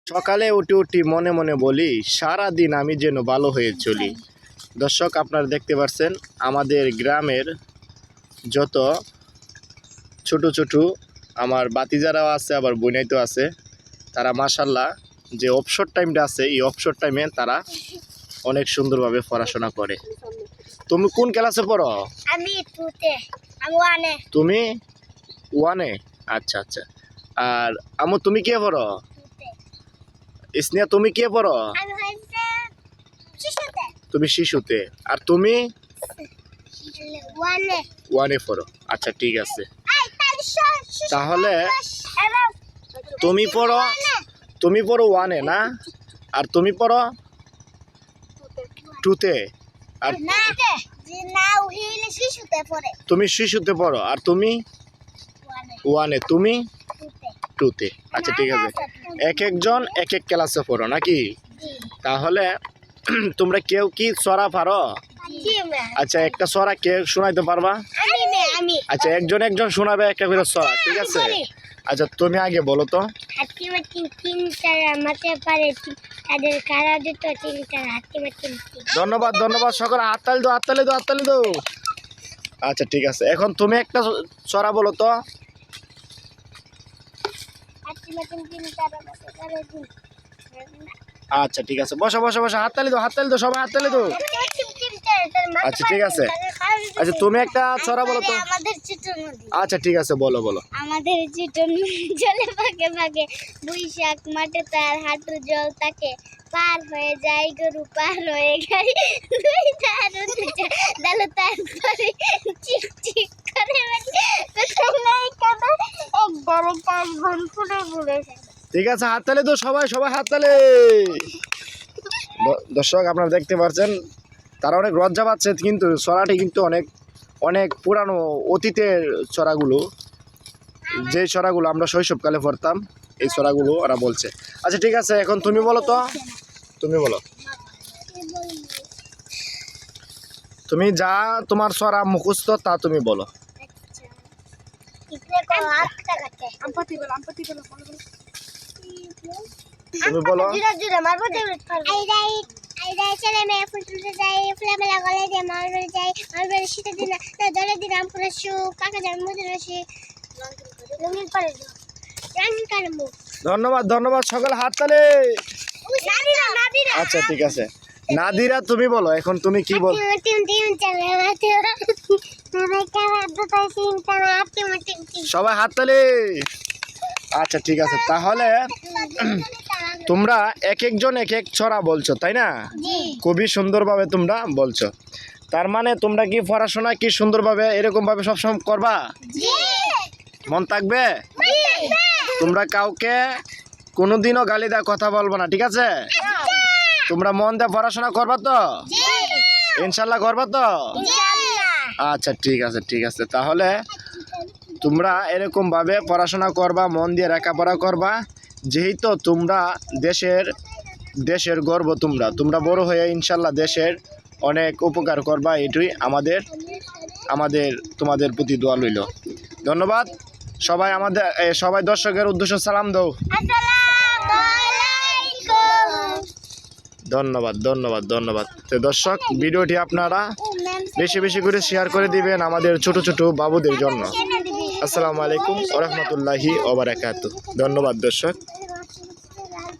সকালে উঠে উঠি মনে মনে বলি সারা দিন আমি যেন ভালো হয়ে চলি। দর্শক, আপনারা দেখতে পাচ্ছেন আমাদের গ্রামের যত ছোট ছোট আমার বাতিজারাও আছে, আবার বইনাইতো আছে, তারা মাশাল্লাহ যে অবসর টাইমটা আছে এই অবসর টাইমে তারা অনেক সুন্দরভাবে পড়াশোনা করে। তুমি কোন ক্লাসে পড়ো? আমি টুতে, আমি ওয়ানে। তুমি ওয়ানে? আচ্ছা আচ্ছা। আর আমু তুমি কে পড়ো? ইসনিয়া তুমি কে পড়ো? আমি হইছে শিশুতে। তুমি শিশুতে। আর তুমি? ওয়ানে। ওয়ানে পড়ো। আচ্ছা ঠিক আছে। তাহলে তুমি পড়ো ওয়ানে না? আর তুমি পড়ো টুতে। আর তুমি শিশুতে পড়ো। আর তুমি ওয়ানে, তুমি টুতে। আচ্ছা ঠিক আছে। এক একজন এক এক ক্লাসে পড়ো নাকি? তাহলে তোমরা কেউ কি ছড়া পারো? আচ্ছা, একটা ছড়া কে শোনাইতে পারবা? আচ্ছা, একজন একজন শোনাবে একটা করে ছড়া, ঠিক আছে? আচ্ছা, তুমি আগে বলো তো। ধন্যবাদ ধন্যবাদ, সকলে হাততালি দাও, হাততালি দাও, হাততালি দাও। আচ্ছা ঠিক আছে, এখন তুমি একটা ছড়া বলো তো। আচ্ছা ঠিক আছে, বসো বসো বসো, হাততালি দাও, হাততালি দাও, সবাই হাততালি দাও। আচ্ছা ঠিক আছে। আচ্ছা তুমি একটা ছড়া বলো তো। আচ্ছা ঠিক আছে, বলো বলো। আমাদের চিটন জলে ভাগে ভাগে, বৈশাখ মাঠে তার হাঁটু জল তাকে, পার হয়ে যায় গরু, পার হয়ে গাড়ি, দুই দারু ডালো তারপরে চিক চিক করে ঠিক আছে, হাততালি দাও সবাই, সবাই হাততালি। দর্শক, আপনারা দেখতে পাচ্ছেন তারা অনেক লজ্জা পাচ্ছে, কিন্তু ছড়াটি কিন্তু অনেক অনেক পুরানো অতীতের ছড়াগুলো, যে ছড়াগুলো আমরা শৈশবকালে পড়তাম এই ছড়াগুলো ওরা বলছে। আচ্ছা ঠিক আছে, এখন তুমি বলো তো, তুমি বলো। তুমি যা তোমার ছড়া মুখস্থ তা তুমি বলো। তুমি বলো। ছেলে মেয়ে ফুল তুলতে যাই, ফুলে মেলা গলে দিয়ে মাল বেড়ে যাই, মাল বেড়ে শীতের দিন জলের দিন আম ফুলের সুখ, কাকা যান মধুর রসি, রঙিন করে রঙিন করে মুখ। ধন্যবাদ ধন্যবাদ, সকল হাততালি। আচ্ছা ঠিক আছে, নাদিরা তুমি বলো, এখন তুমি কি বল? সবাই হাততালি। আচ্ছা ঠিক আছে, তাহলে তোমরা এক একজন এক এক ছড়া বলছো, তাই না? খুবই সুন্দরভাবে তোমরা বলছো। তার মানে তোমরা কি পড়াশোনা কি সুন্দরভাবে এরকম ভাবে সবসময় করবা? মন থাকবে? তোমরা কাউকে কোনোদিনও গালি দেওয়ার কথা বলবো না, ঠিক আছে? তোমরা মন দিয়ে পড়াশোনা করবা তো? ইনশাল্লাহ করবা তো? আচ্ছা ঠিক আছে, ঠিক আছে। তাহলে তোমরা এরকম ভাবে পড়াশোনা করবা, মন দিয়ে লেখাপড়া করবা, যেহেতু তোমরা দেশের গর্ব। তোমরা বড় হয়ে ইনশাল্লাহ দেশের অনেক উপকার করবা, এটাই আমাদের তোমাদের প্রতি দোয়া রইল। ধন্যবাদ সবাই। সবাই দর্শকের উদ্দেশ্যে সালাম দাও। ধন্যবাদ ধন্যবাদ ধন্যবাদ। তো দর্শক, ভিডিওটি আপনারা বেশি বেশি করে শেয়ার করে দিবেন আমাদের ছোট ছোট বাবুদের জন্য। আসসালামু আলাইকুম ওয়া রাহমাতুল্লাহি ওয়া বারাকাতুহু। ধন্যবাদ দর্শক।